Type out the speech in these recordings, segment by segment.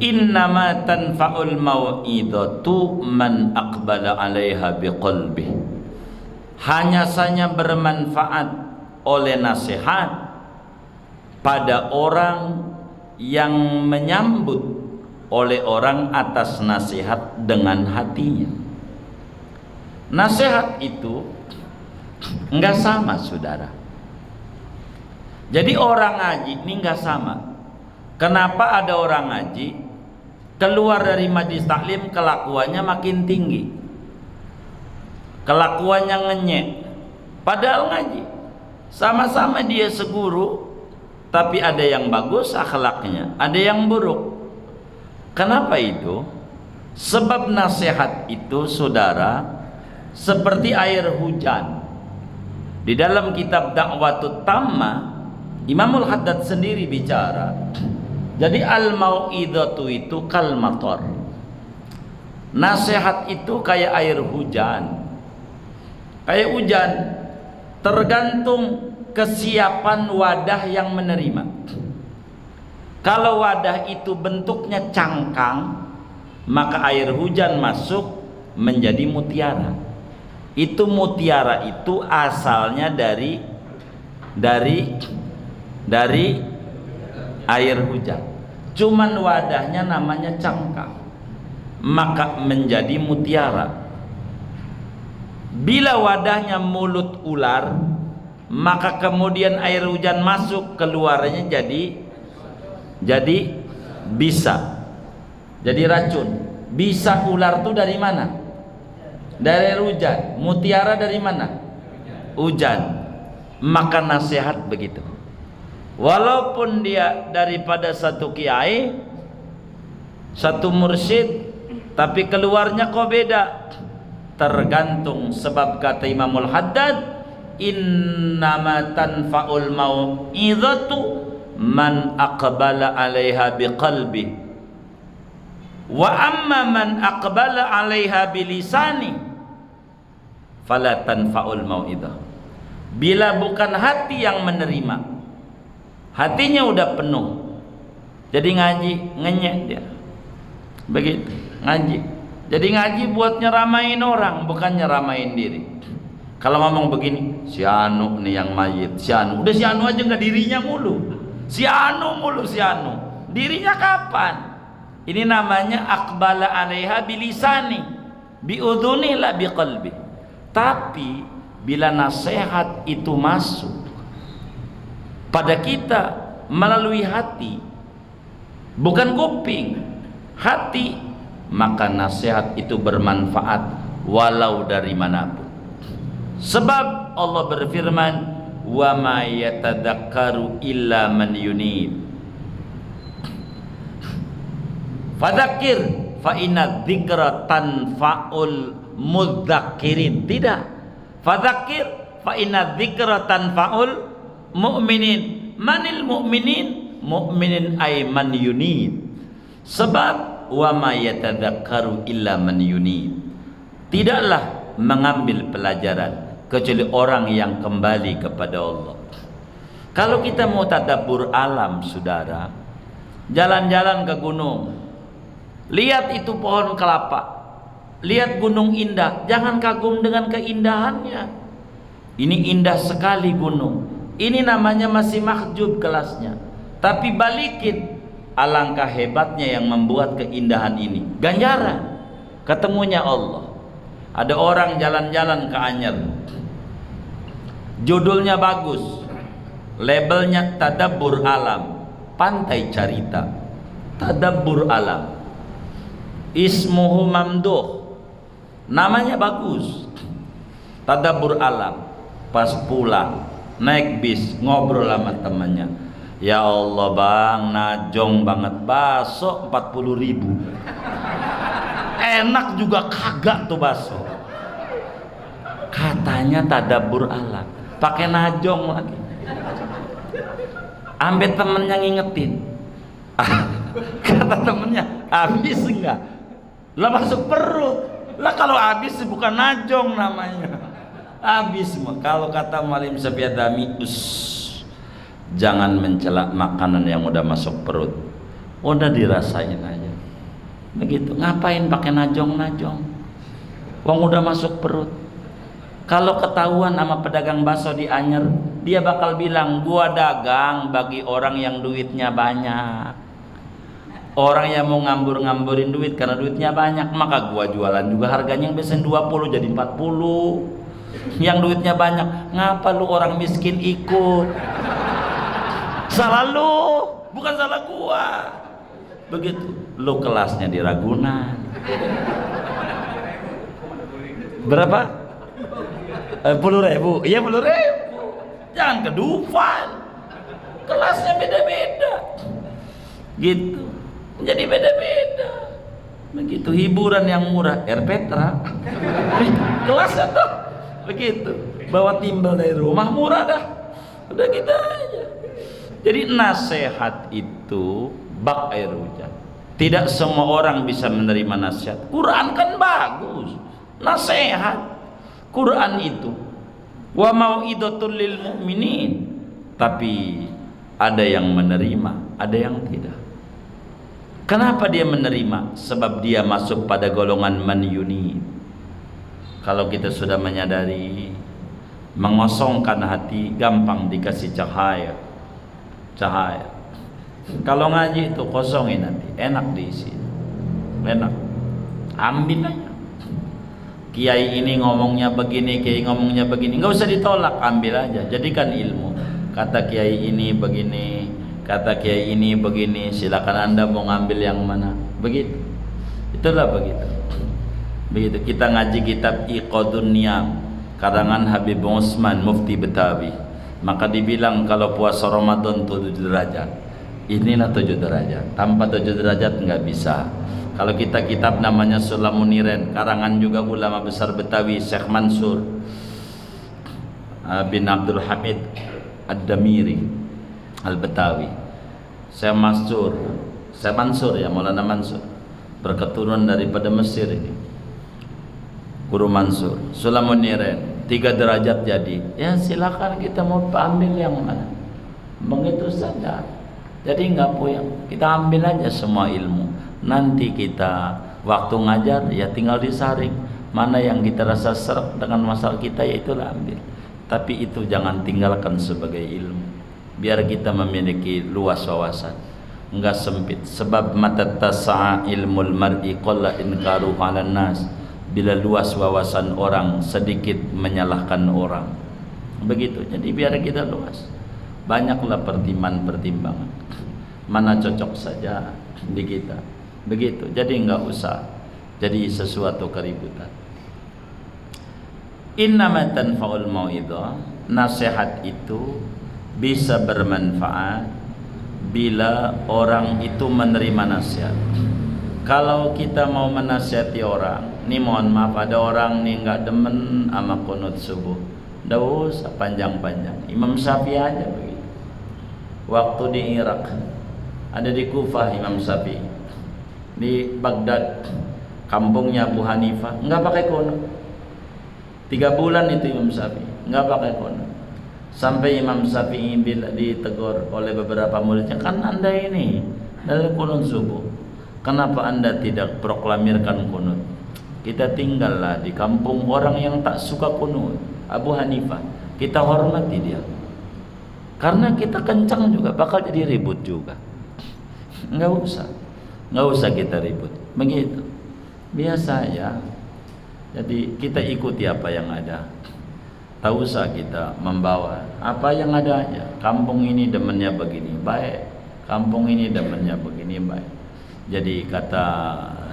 Innama tanfa'ul mau'idatu man aqbala 'alaiha biqalbih. Hanya saja bermanfaat oleh nasihat pada orang yang menyambut oleh orang atas nasihat dengan hatinya. Nasihat itu enggak sama, saudara. Jadi orang ngaji ini enggak sama. Kenapa ada orang ngaji keluar dari majlis taklim kelakuannya makin tinggi, kelakuannya ngenyek, padahal ngaji sama-sama dia seguru, tapi ada yang bagus akhlaknya, ada yang buruk. Kenapa itu? Sebab nasihat itu, saudara, seperti air hujan. Di dalam kitab Da'watut Tammah, Imamul Haddad sendiri bicara. Jadi al-mau'idatu itu kal matar. Nasihat itu kayak air hujan. Kayak hujan, tergantung kesiapan wadah yang menerima. Kalau wadah itu bentuknya cangkang, maka air hujan masuk menjadi mutiara. Itu mutiara itu asalnya dari air hujan. Cuman wadahnya namanya cangkang, maka menjadi mutiara. Bila wadahnya mulut ular, maka kemudian air hujan masuk, keluarnya jadi bisa, jadi racun. Bisa ular tuh dari mana? Dari air hujan. Mutiara dari mana? Hujan. Maka nasihat begitu. Walaupun dia daripada satu kiai, satu mursyid, tapi keluarnya kok beda. Tergantung, sebab kata Imamul Haddad, innama tanfa'ul mau'izatu man aqbala 'alaiha biqalbi wa amma man aqbala 'alaiha bilisani fala tanfa'ul mau'izah. Bila bukan hati yang menerima, hatinya udah penuh, jadi ngaji ngenyek dia begitu. Ngaji jadi ngaji buat nyeramain orang, bukan nyeramain diri. Kalau ngomong begini, si Anu nih yang mayit, si Anu, udah si Anu aja nggak dirinya mulu. Si Anu mulu, si Anu. Dirinya kapan? Ini namanya aqbala 'alaiha bilisani, biudhuni la biqalbi. Tapi bila nasihat itu masuk pada kita melalui hati, bukan kuping, hati, maka nasihat itu bermanfaat walau dari manapun. Sebab Allah berfirman, wa ma yatadzakkaru illa man yunib. Fadzakir fa inna dzikra tanfa'ul mudzakirin. Tidak. Fadzakir fa inna dzikra tanfa'ul mu'minin. Manil mu'minin? Mu'minin ay man yunib. Sebab wa ma yatadzakkaru illa man yunib. Tidaklah mengambil pelajaran kecuali orang yang kembali kepada Allah. Kalau kita mau tadabbur alam, saudara, jalan-jalan ke gunung, lihat itu pohon kelapa, lihat gunung indah, jangan kagum dengan keindahannya. Ini indah sekali gunung, ini namanya masih mahjub kelasnya. Tapi balikin, alangkah hebatnya yang membuat keindahan ini. Ganjaran, ketemunya Allah. Ada orang jalan-jalan ke Anyer, judulnya bagus, labelnya tadabbur alam, pantai carita, tadabbur alam, ismuhu mamduh, namanya bagus, tadabbur alam. Pas pulang naik bis, ngobrol sama temannya, ya Allah bang, najong banget, bakso 40.000, enak juga kagak tuh bakso. Katanya tadabbur alam, pakai najong lagi. Ambil temennya ngingetin, kata temennya, habis enggak? Lah masuk perut. Lah kalau habis bukan najong namanya, habis. Kalau kata Malim Safiadami, jangan mencela makanan yang udah masuk perut. udah dirasain aja. Begitu. Ngapain pakai najong-najong? Wong udah masuk perut. Kalau ketahuan sama pedagang bakso di Anyer, dia bakal bilang, gua dagang bagi orang yang duitnya banyak. Orang yang mau ngambur-ngamburin duit karena duitnya banyak, maka gua jualan juga harganya yang biasanya 20 jadi 40. Yang duitnya banyak, ngapa lu orang miskin ikut? Salah lu, bukan salah gua. Begitu. Lu kelasnya di Ragunan. Berapa? 10.000. Iya 10.000. Jangan ke Dufan. Kelasnya beda-beda. Gitu. Jadi beda-beda. Begitu. Hiburan yang murah, Air Petra. Kelasnya tuh begitu. Bawa timbal dari rumah, murah dah. Udah gitu aja. Jadi nasihat itu bak air hujan. Tidak semua orang bisa menerima nasihat. Quran kan bagus. Nasihat Quran itu wa mau'idatul lil mu'minin, tapi ada yang menerima, ada yang tidak. Kenapa dia menerima? Sebab dia masuk pada golongan man yunib. Kalau kita sudah menyadari, mengosongkan hati, gampang dikasih cahaya. Kalau ngaji itu kosongin nanti, enak diisi, enak, ambil aja. Kiai ini ngomongnya begini, kiai ngomongnya begini, nggak usah ditolak, ambil aja, jadikan ilmu. Kata kiai ini begini, kata kiai ini begini, silakan anda mau ngambil yang mana, begitu. Itulah begitu. Begitu kita ngaji kitab Iqadun Niyam karangan Habib Usman Mufti Betawi, maka dibilang kalau puasa Ramadan 7 derajat. Inilah 7 derajat. Tanpa 7 derajat nggak bisa. Kalau kita kitab namanya Sulamuniren, karangan juga ulama besar Betawi Syekh Mansur bin Abdul Hamid Ad-Damiri Al-Betawi. Syekh Mansur ya, Maulana Mansur, berketurunan daripada Mesir ini. Guru Mansur, Sulamuniren 3 derajat jadi. Ya silakan kita mau ambil yang mana. Begitu saja. Jadi nggak puyeng, kita ambil aja semua ilmu. Nanti kita waktu ngajar ya tinggal disaring mana yang kita rasa seret dengan masalah kita, ya itulah ambil. Tapi itu jangan tinggalkan sebagai ilmu, biar kita memiliki luas wawasan, enggak sempit. Sebab mata tasa'a ilmul mar'i qalla inkaru 'alan nas. Bila luas wawasan orang, sedikit menyalahkan orang. Begitu. Jadi biar kita luas, banyaklah pertimbangan mana cocok saja di kita. Begitu. Jadi enggak usah jadi sesuatu keributan. Innama tanfa'ul mau'idhah, nasihat itu bisa bermanfaat bila orang itu menerima nasihat. Kalau kita mau menasihati orang, nih mohon maaf ada orang nih nggak demen sama qunut subuh, nggak usah panjang-panjang. Imam Syafi'i aja begitu. Waktu di Irak, ada di Kufah Imam Syafi'i, di Baghdad kampungnya Abu Hanifah, nggak pakai qunut. 3 bulan itu Imam Syafi'i nggak pakai qunut. Sampai Imam Syafi'i ditegur oleh beberapa muridnya, kan anda ini dari qunut subuh, kenapa anda tidak proklamirkan qunut? Kita tinggallah di kampung orang yang tak suka qunut, Abu Hanifah, kita hormati dia. Karena kita kencang juga bakal jadi ribut juga. Nggak usah kita ribut. Begitu, biasa ya. Jadi kita ikuti apa yang ada. Tak usah kita membawa apa yang ada aja. Kampung ini demennya begini, baik. Kampung ini demennya begini, baik. Jadi kata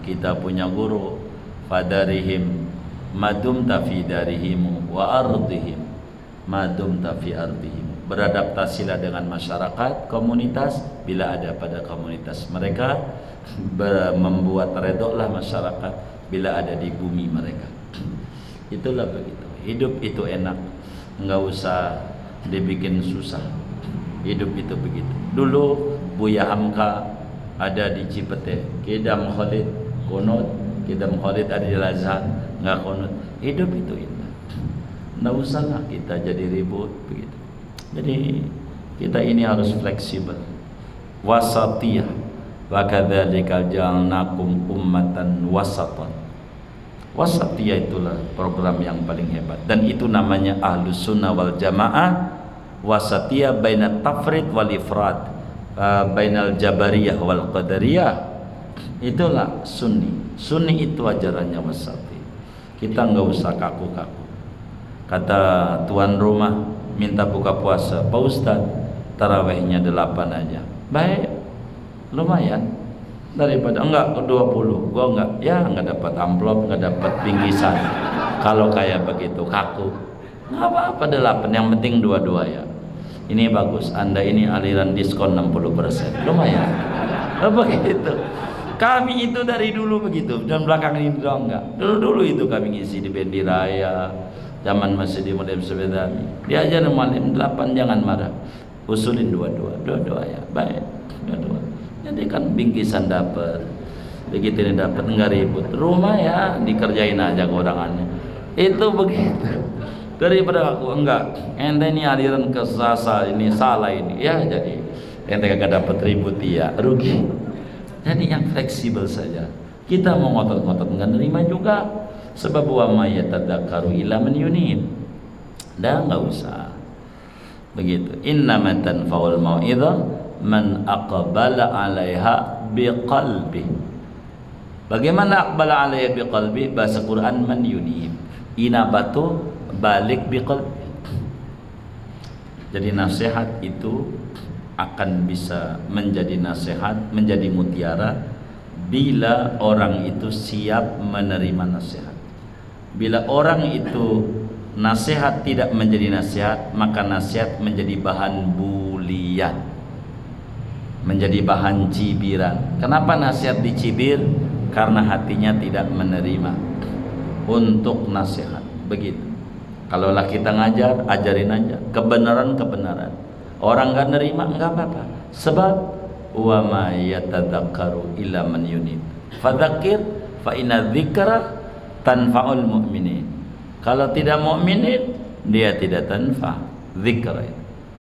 kita punya guru, fadarihim madum tafi darihimu wa ardihim madum tafi ardihim. Beradaptasilah dengan masyarakat, komunitas bila ada pada komunitas mereka, membuat redoklah masyarakat bila ada di bumi mereka. Itulah begitu. Hidup itu enak, enggak usah dibikin susah. Hidup itu begitu. Dulu Buya Hamka ada di Cipete, Kidam Khalid kunut, Kidam Khalid ada di Lazar, enggak kunut. Hidup itu indah. Enggak usahlah kita jadi ribut begitu. Jadi kita ini harus fleksibel, wasatiyah, wa kadzalika ja'alnakum ummatan wasatan. Wasatiyah itulah program yang paling hebat, dan itu namanya Ahlus Sunnah wal Jamaah. Wasatiyah bainat tafrid wal ifrad, bainal jabariyah wal qadariyah. Itulah Sunni. Sunni itu ajarannya wasati. Kita nggak usah kaku-kaku. Kata tuan rumah minta buka puasa, Pak Ustadz tarawehnya 8 aja. Baik, lumayan. Daripada enggak ke 20, gua enggak, ya enggak dapat amplop, enggak dapat bingkisan. Kalau kayak begitu kaku, nggak apa-apa 8, yang penting 2 ya. Ini bagus, Anda ini aliran diskon 60%, lumayan. Begitu. Kami itu dari dulu begitu, dan belakang ini doang enggak. Dulu itu kami ngisi di Bendi Raya, zaman masih di Mudim Sebedami. Diajar malam 8, jangan marah. Usulin 2 ya, baik, 2. Jadi kan bingkisan dapat, begitu ini dapat, enggak ribut. Rumah ya dikerjain aja keorangannya. Itu begitu. Daripada aku enggak, ente ini aliran ke sasa ini salah ini, ya jadi ente kagak dapat ribut, ya rugi. Jadi yang fleksibel saja. Kita mau ngotot-ngotot enggak nerima juga. Sebab wa may yatadzakkaru illa man yunib. Dah enggak usah. Begitu. Innamat tanfa'ul mau'izah man aqbala 'alaiha biqalbi. Bagaimana aqbala 'alaiha biqalbi? Bahasa Quran man yunib. Inabatu balik biqalbi. Jadi nasihat itu akan bisa menjadi nasihat, menjadi mutiara bila orang itu siap menerima nasihat. Bila orang itu nasihat tidak menjadi nasihat, maka nasihat menjadi bahan bulian, menjadi bahan cibiran. Kenapa nasihat dicibir? Karena hatinya tidak menerima untuk nasihat. Begitu. Kalaulah kita ngajar, ajarin aja kebenaran. Orang nggak nerima, nggak apa-apa. Sebab wa ma yatadzakkaru illa man yunib. Fadzakir fa inna dzikra tanfa'ul mu'minin. Kalau tidak mukminin, dia tidak tanfa. Zikra.